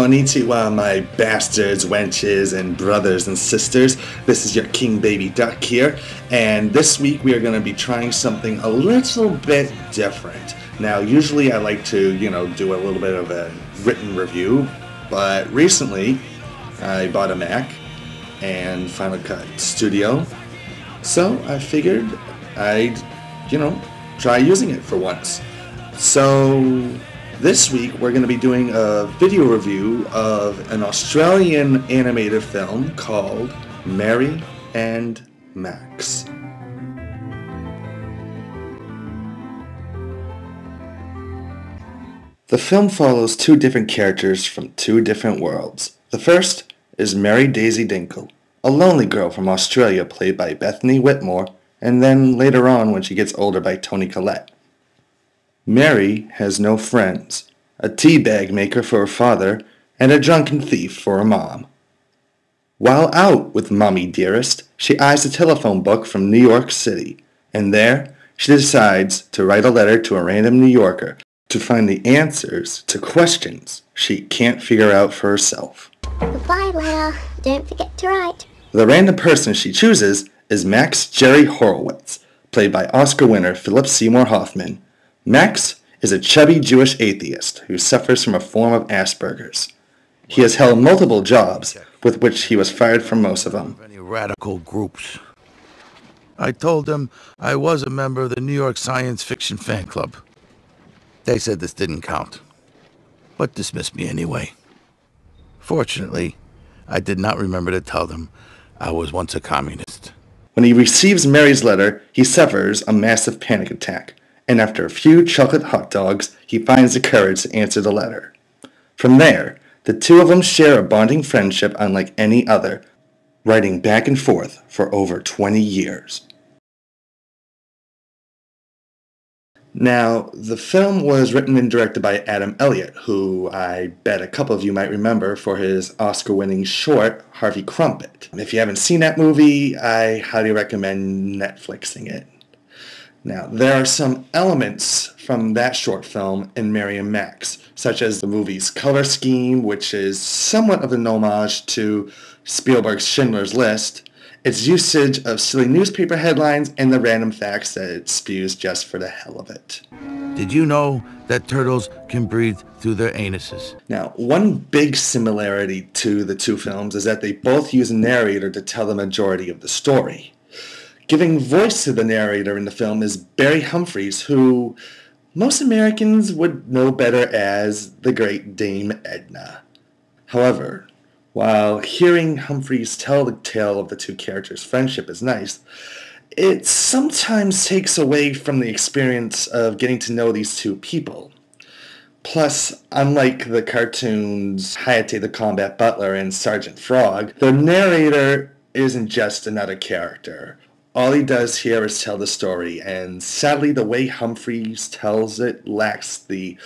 Konnichiwa, my bastards, wenches, and brothers and sisters. This is your King Baby Duck here, and this week we are going to be trying something a little bit different. Now, usually I like to, do a little bit of a written review, but recently I bought a Mac and Final Cut Studio, so I figured I'd, try using it for once. So this week we're going to be doing a video review of an Australian animated film called Mary and Max. The film follows two different characters from two different worlds. The first is Mary Daisy Dinkle, a lonely girl from Australia played by Bethany Whitmore, and then later on when she gets older by Toni Collette. Mary has no friends, a tea bag maker for her father, and a drunken thief for her mom. While out with Mommy Dearest, she eyes a telephone book from New York City, and there she decides to write a letter to a random New Yorker to find the answers to questions she can't figure out for herself. Goodbye, letter. Don't forget to write. The random person she chooses is Max Jerry Horowitz, played by Oscar winner Philip Seymour Hoffman. Max is a chubby Jewish atheist who suffers from a form of Asperger's. He has held multiple jobs, with which he was fired from most of them. Any radical groups. I told them I was a member of the New York Science Fiction Fan Club. They said this didn't count, but dismissed me anyway. Fortunately, I did not remember to tell them I was once a communist. When he receives Mary's letter, he suffers a massive panic attack, and after a few chocolate hot dogs, he finds the courage to answer the letter. From there, the two of them share a bonding friendship unlike any other, writing back and forth for over 20 years. Now, the film was written and directed by Adam Elliott, who I bet a couple of you might remember for his Oscar-winning short, Harvey Crumpet. If you haven't seen that movie, I highly recommend Netflixing it. Now, there are some elements from that short film in Mary and Max, such as the movie's color scheme, which is somewhat of an homage to Spielberg's Schindler's List, its usage of silly newspaper headlines, and the random facts that it spews just for the hell of it. Did you know that turtles can breathe through their anuses? Now, one big similarity to the two films is that they both use a narrator to tell the majority of the story. Giving voice to the narrator in the film is Barry Humphries, who most Americans would know better as the Great Dame Edna. However, while hearing Humphries tell the tale of the two characters' friendship is nice, it sometimes takes away from the experience of getting to know these two people. Plus, unlike the cartoons Hayate the Combat Butler and Sergeant Frog, the narrator isn't just another character. All he does here is tell the story, and sadly the way Humphries tells it lacks the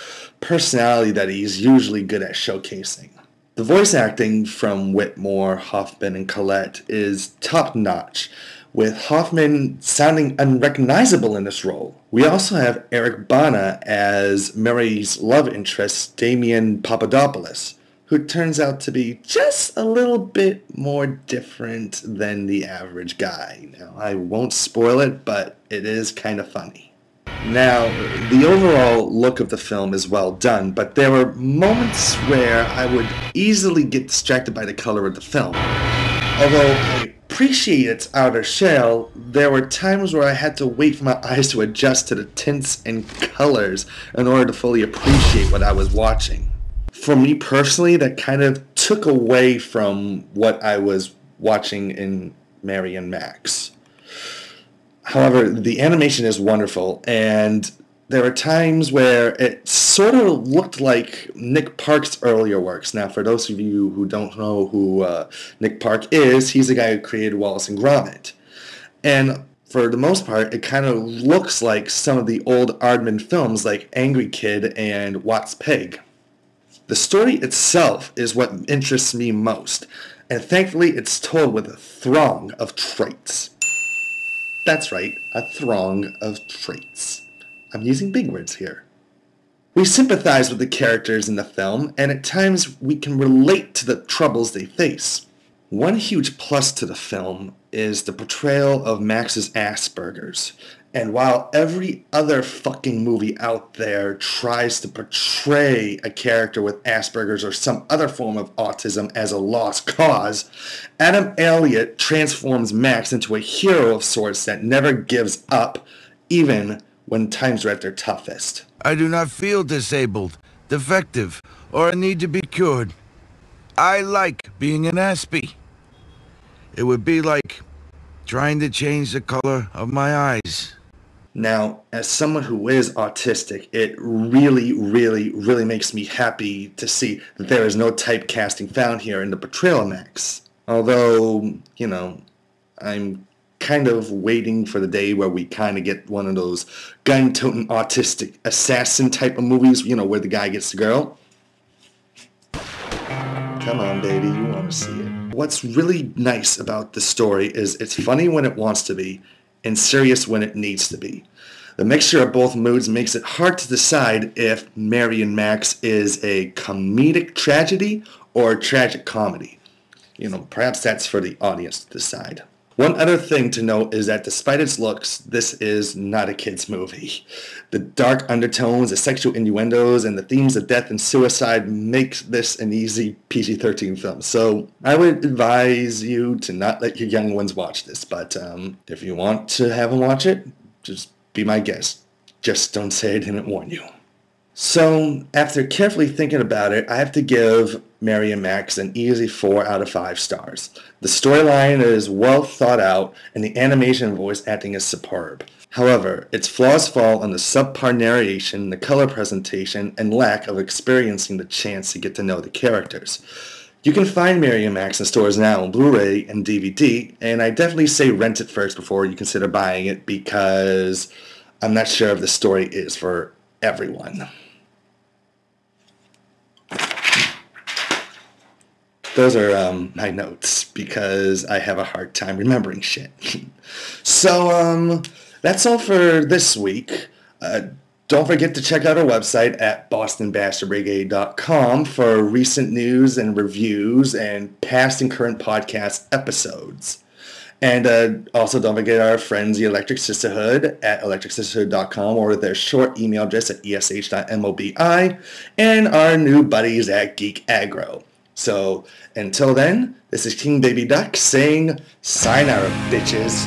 personality that he's usually good at showcasing. The voice acting from Whitmore, Hoffman, and Collette is top-notch, with Hoffman sounding unrecognizable in this role. We also have Eric Bana as Mary's love interest, Damien Papadopoulos, who turns out to be just a little bit more different than the average guy. Now, I won't spoil it, but it is kind of funny. Now, the overall look of the film is well done, but there were moments where I would easily get distracted by the color of the film. Although I appreciate its outer shell, there were times where I had to wait for my eyes to adjust to the tints and colors in order to fully appreciate what I was watching. For me personally, that kind of took away from what I was watching in Mary and Max. However, the animation is wonderful, and there are times where it sort of looked like Nick Park's earlier works. Now, for those of you who don't know who Nick Park is, he's the guy who created Wallace and Gromit. And for the most part, it kind of looks like some of the old Aardman films like Angry Kid and Watts Pig. The story itself is what interests me most, and thankfully it's told with a throng of traits. That's right, a throng of traits. I'm using big words here. We sympathize with the characters in the film, and at times we can relate to the troubles they face. One huge plus to the film is the portrayal of Max's Asperger's. And while every other fucking movie out there tries to portray a character with Asperger's or some other form of autism as a lost cause, Adam Elliott transforms Max into a hero of sorts that never gives up, even when times are at their toughest. I do not feel disabled, defective, or a need to be cured. I like being an Aspie. It would be like trying to change the color of my eyes. Now, as someone who is autistic, it really, really, really makes me happy to see that there is no typecasting found here in the portrayal of Max. Although, you know, I'm kind of waiting for the day where we kind of get one of those gun-toting autistic assassin type of movies, you know, where the guy gets the girl. Come on, baby, you want to see it. What's really nice about this story is it's funny when it wants to be, and serious when it needs to be. The mixture of both moods makes it hard to decide if Mary and Max is a comedic tragedy or a tragic comedy. You know, perhaps that's for the audience to decide. One other thing to note is that despite its looks, this is not a kid's movie. The dark undertones, the sexual innuendos, and the themes of death and suicide make this an easy PG-13 film. So I would advise you to not let your young ones watch this. But if you want to have them watch it, just be my guest. Just don't say I didn't warn you. So, after carefully thinking about it, I have to give Mary and Max an easy 4 out of 5 stars. The storyline is well thought out, and the animation and voice acting is superb. However, its flaws fall on the subpar narration, the color presentation, and lack of experiencing the chance to get to know the characters. You can find Mary and Max in stores now on Blu-ray and DVD, and I definitely say rent it first before you consider buying it, because I'm not sure if the story is for everyone. Those are my notes, because I have a hard time remembering shit. So, that's all for this week. Don't forget to check out our website at bostonbastardbrigade.com for recent news and reviews and past and current podcast episodes. And also don't forget our friends, the ElectricSistaHood at ElectricSistaHood.com, or their short email address at esh.mobi, and our new buddies at Geek Aggro. So, until then, this is King Baby Duck saying, sayonara, bitches.